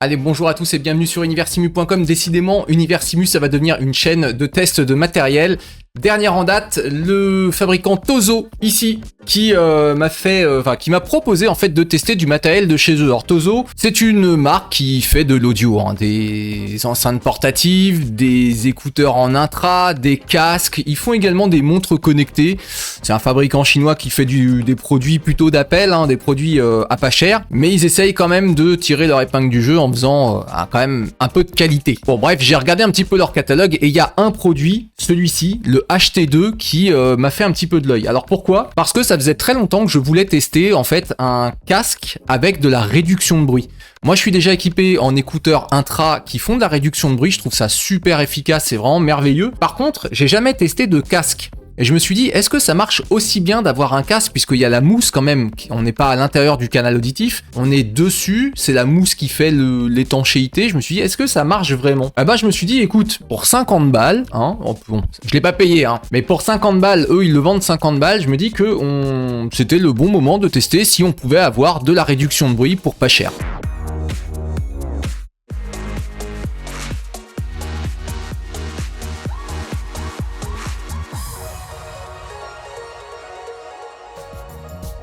Allez, bonjour à tous et bienvenue sur Universimu.com. Décidément, Universimu, ça va devenir une chaîne de tests de matériel. Dernière en date, le fabricant Tozo, ici, qui m'a proposé en fait de tester du matériel de chez eux. Alors Tozo, c'est une marque qui fait de l'audio, des enceintes portatives, des écouteurs en intra, des casques. Ils font également des montres connectées. C'est un fabricant chinois qui fait des produits plutôt d'appel, des produits à pas cher. Mais ils essayent quand même de tirer leur épingle du jeu en faisant quand même un peu de qualité. Bon bref, j'ai regardé un petit peu leur catalogue et il y a un produit, celui-ci, le HT2 qui m'a fait un petit peu de l'œil. Alors pourquoi ? Parce que ça faisait très longtemps que je voulais tester en fait un casque avec de la réduction de bruit. Moi je suis déjà équipé en écouteurs intra qui font de la réduction de bruit, je trouve ça super efficace, c'est vraiment merveilleux. Par contre, j'ai jamais testé de casque. Et je me suis dit, est-ce que ça marche aussi bien d'avoir un casque, puisqu'il y a la mousse quand même, on n'est pas à l'intérieur du canal auditif, on est dessus, c'est la mousse qui fait l'étanchéité. Je me suis dit, est-ce que ça marche vraiment ? Je me suis dit, écoute, pour 50 balles, bon, je l'ai pas payé, mais pour 50 balles, eux ils le vendent 50 balles, je me dis que c'était le bon moment de tester si on pouvait avoir de la réduction de bruit pour pas cher.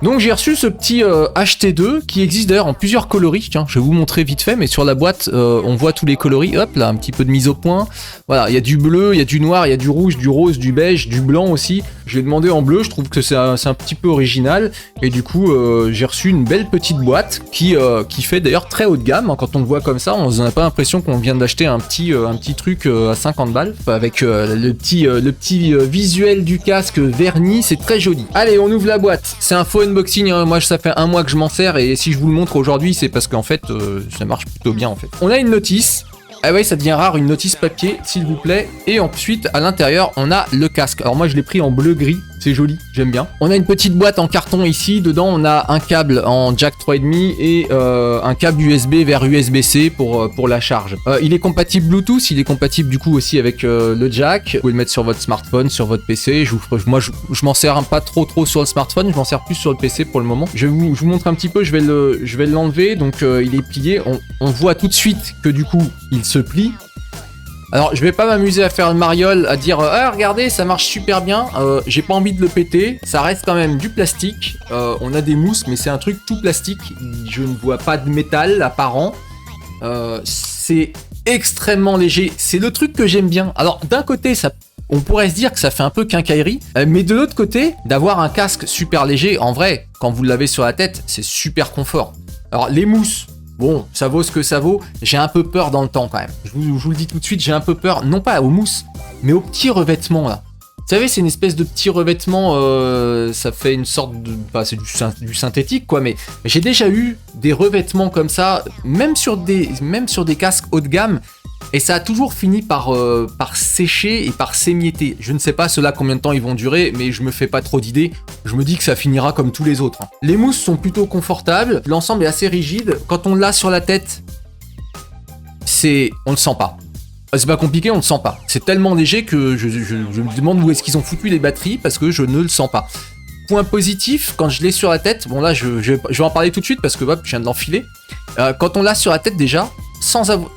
Donc j'ai reçu ce petit HT2 qui existe d'ailleurs en plusieurs coloris. Tiens, je vais vous montrer vite fait, mais sur la boîte, on voit tous les coloris. Hop là, un petit peu de mise au point. Voilà, il y a du bleu, il y a du noir, il y a du rouge, du rose, du beige, du blanc aussi. Je l'ai demandé en bleu, je trouve que c'est un petit peu original. Et du coup, j'ai reçu une belle petite boîte qui fait d'ailleurs très haut de gamme. Quand on le voit comme ça, on n'a pas l'impression qu'on vient d'acheter un petit truc à 50 balles. Avec le petit visuel du casque verni, c'est très joli. Allez, on ouvre la boîte. C'est un faux unboxing, moi ça fait un mois que je m'en sers et si je vous le montre aujourd'hui c'est parce qu'en fait ça marche plutôt bien en fait. On a une notice, ah ouais ça devient rare, une notice papier s'il vous plaît, et ensuite à l'intérieur on a le casque. Alors moi je l'ai pris en bleu gris, c'est joli, j'aime bien. On a une petite boîte en carton ici, dedans on a un câble en jack 3,5 et un câble USB vers USB-C pour la charge. Il est compatible Bluetooth, il est compatible du coup aussi avec le jack. Vous pouvez le mettre sur votre smartphone, sur votre PC. Moi je m'en sers pas trop sur le smartphone, je m'en sers plus sur le PC pour le moment. Je vous montre un petit peu, je vais l'enlever, donc il est plié. On voit tout de suite que du coup il se plie. Alors je vais pas m'amuser à faire le mariole, à dire regardez ça marche super bien, j'ai pas envie de le péter, ça reste quand même du plastique, on a des mousses mais c'est un truc tout plastique, je ne vois pas de métal apparent, c'est extrêmement léger, c'est le truc que j'aime bien. Alors d'un côté on pourrait se dire que ça fait un peu quincaillerie, mais de l'autre côté, d'avoir un casque super léger, en vrai, quand vous l'avez sur la tête, c'est super confort. Alors les mousses, bon, ça vaut ce que ça vaut, j'ai un peu peur dans le temps quand même. Je vous le dis tout de suite, j'ai un peu peur, non pas aux mousses, mais aux petits revêtements là. Vous savez, c'est une espèce de petit revêtement, ça fait une sorte de... c'est du synthétique quoi, mais j'ai déjà eu des revêtements comme ça, même sur des casques haut de gamme, et ça a toujours fini par sécher et par s'émietter. Je ne sais pas ceux-là combien de temps ils vont durer, mais je me fais pas trop d'idées. Je me dis que ça finira comme tous les autres. Les mousses sont plutôt confortables, l'ensemble est assez rigide. Quand on l'a sur la tête, on le sent pas. C'est pas compliqué, on le sent pas. C'est tellement léger que je me demande où est-ce qu'ils ont foutu les batteries parce que je ne le sens pas. Point positif, quand je l'ai sur la tête, bon là je vais en parler tout de suite parce que hop, je viens de l'enfiler. Quand on l'a sur la tête déjà,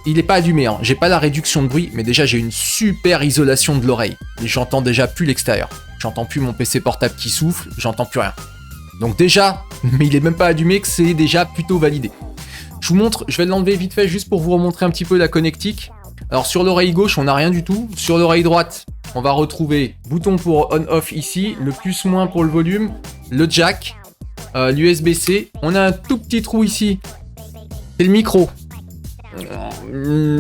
il est pas allumé, j'ai pas la réduction de bruit, mais déjà j'ai une super isolation de l'oreille. Et j'entends déjà plus l'extérieur. J'entends plus mon PC portable qui souffle, j'entends plus rien. Donc déjà, mais il est même pas allumé, que c'est déjà plutôt validé. Je vous montre, je vais l'enlever vite fait juste pour vous remontrer un petit peu la connectique. Alors sur l'oreille gauche, on n'a rien du tout. Sur l'oreille droite, on va retrouver bouton pour on-off ici, le plus-moins pour le volume, le jack, l'USB-C. On a un tout petit trou ici, c'est le micro.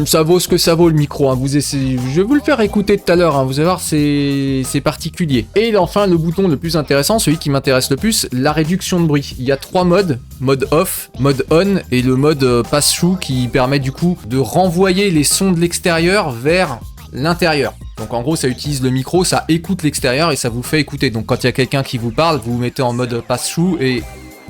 Ça vaut ce que ça vaut le micro, je vais vous le faire écouter tout à l'heure, vous allez voir c'est particulier. Et enfin le bouton le plus intéressant, celui qui m'intéresse le plus, la réduction de bruit. Il y a 3 modes, mode off, mode on et le mode pass-through qui permet du coup de renvoyer les sons de l'extérieur vers l'intérieur. Donc en gros ça utilise le micro, ça écoute l'extérieur et ça vous fait écouter. Donc quand il y a quelqu'un qui vous parle, vous vous mettez en mode pass-through et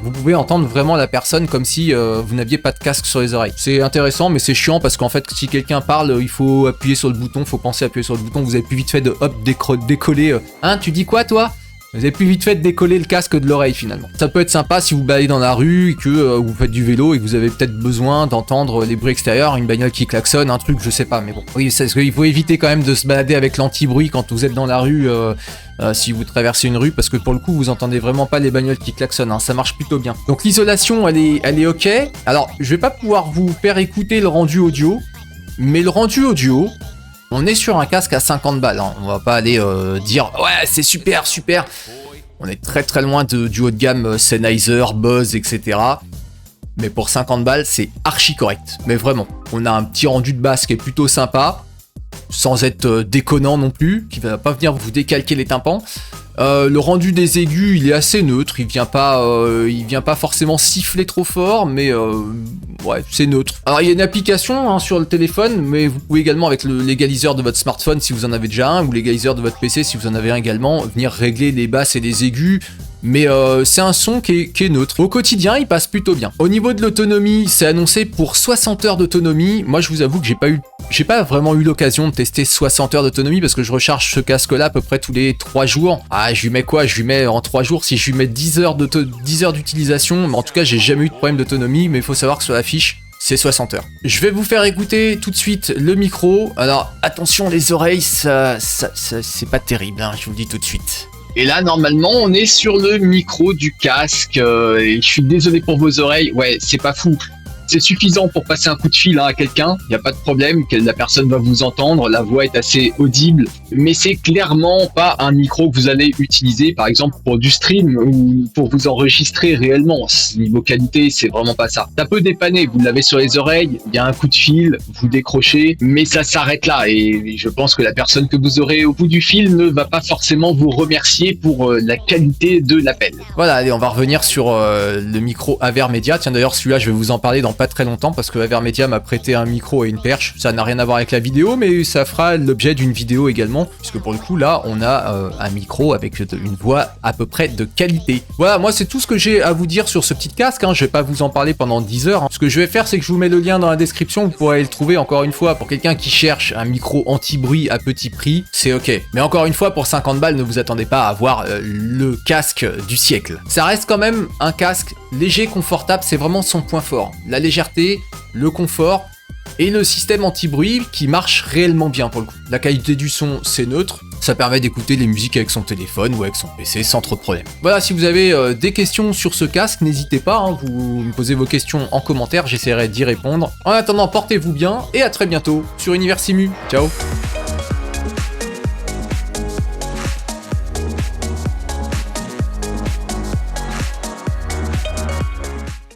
vous pouvez entendre vraiment la personne comme si vous n'aviez pas de casque sur les oreilles. C'est intéressant mais c'est chiant parce qu'en fait si quelqu'un parle il faut appuyer sur le bouton, faut penser à appuyer sur le bouton, vous avez plus vite fait de hop décoller. Tu dis quoi toi ? Vous avez pu vite fait décoller le casque de l'oreille finalement. Ça peut être sympa si vous baladez dans la rue et que vous faites du vélo et que vous avez peut-être besoin d'entendre les bruits extérieurs, une bagnole qui klaxonne, un truc, je sais pas, mais bon. Oui, c'est parce qu'il faut éviter quand même de se balader avec l'anti-bruit quand vous êtes dans la rue, si vous traversez une rue, parce que pour le coup, vous entendez vraiment pas les bagnoles qui klaxonnent, hein, ça marche plutôt bien. Donc l'isolation, elle est ok. Alors, je vais pas pouvoir vous faire écouter le rendu audio, mais le rendu audio, on est sur un casque à 50 balles, hein. On va pas aller dire « Ouais, c'est super, super !» On est très très loin du haut de gamme Sennheiser, Bose, etc. Mais pour 50 balles, c'est archi correct. Mais vraiment, on a un petit rendu de basse qui est plutôt sympa, sans être déconnant non plus, qui va pas venir vous décalquer les tympans. Le rendu des aigus, il est assez neutre, il vient pas forcément siffler trop fort, mais ouais, c'est neutre. Alors il y a une application hein, sur le téléphone, mais vous pouvez également avec l'égaliseur de votre smartphone si vous en avez déjà un, ou l'égaliseur de votre PC si vous en avez un également, venir régler les basses et les aigus. Mais c'est un son qui est neutre. Au quotidien, il passe plutôt bien. Au niveau de l'autonomie, c'est annoncé pour 60 heures d'autonomie. Moi, je vous avoue que j'ai pas vraiment eu l'occasion de tester 60 heures d'autonomie parce que je recharge ce casque-là à peu près tous les 3 jours. Ah, je lui mets quoi? Je lui mets en 3 jours, si je lui mets 10 heures d'utilisation. Mais en tout cas, j'ai jamais eu de problème d'autonomie, mais il faut savoir que sur la fiche, c'est 60 heures. Je vais vous faire écouter tout de suite le micro. Alors, attention, les oreilles, ça c'est pas terrible, hein, je vous le dis tout de suite. Et là, normalement, on est sur le micro du casque. Et je suis désolé pour vos oreilles. Ouais, c'est pas fou. C'est suffisant pour passer un coup de fil hein, à quelqu'un. Il n'y a pas de problème, que la personne va vous entendre. La voix est assez audible. Mais c'est clairement pas un micro que vous allez utiliser, par exemple, pour du stream ou pour vous enregistrer réellement. Niveau qualité, c'est vraiment pas ça. Ça peut dépanner. Vous l'avez sur les oreilles. Il y a un coup de fil. Vous décrochez. Mais ça s'arrête là. Et je pense que la personne que vous aurez au bout du fil ne va pas forcément vous remercier pour la qualité de l'appel. Voilà, allez, on va revenir sur le micro Avermedia. Tiens, d'ailleurs, celui-là, je vais vous en parler dans pas très longtemps parce que Avermedia m'a prêté un micro et une perche. Ça n'a rien à voir avec la vidéo, mais ça fera l'objet d'une vidéo également, puisque pour le coup là on a un micro avec une voix à peu près de qualité. Voilà, moi c'est tout ce que j'ai à vous dire sur ce petit casque, hein. Je vais pas vous en parler pendant 10 heures. Ce que je vais faire, c'est que je vous mets le lien dans la description, vous pourrez le trouver encore une fois pour quelqu'un qui cherche un micro anti-bruit à petit prix, c'est ok. Mais encore une fois, pour 50 balles, ne vous attendez pas à avoir le casque du siècle. Ça reste quand même un casque léger, confortable, c'est vraiment son point fort. La légèreté, le confort et le système anti-bruit qui marche réellement bien pour le coup. La qualité du son, c'est neutre. Ça permet d'écouter les musiques avec son téléphone ou avec son PC sans trop de problème. Voilà, si vous avez des questions sur ce casque, n'hésitez pas, hein, vous me posez vos questions en commentaire, j'essaierai d'y répondre. En attendant, portez-vous bien et à très bientôt sur Univers Simu. Ciao!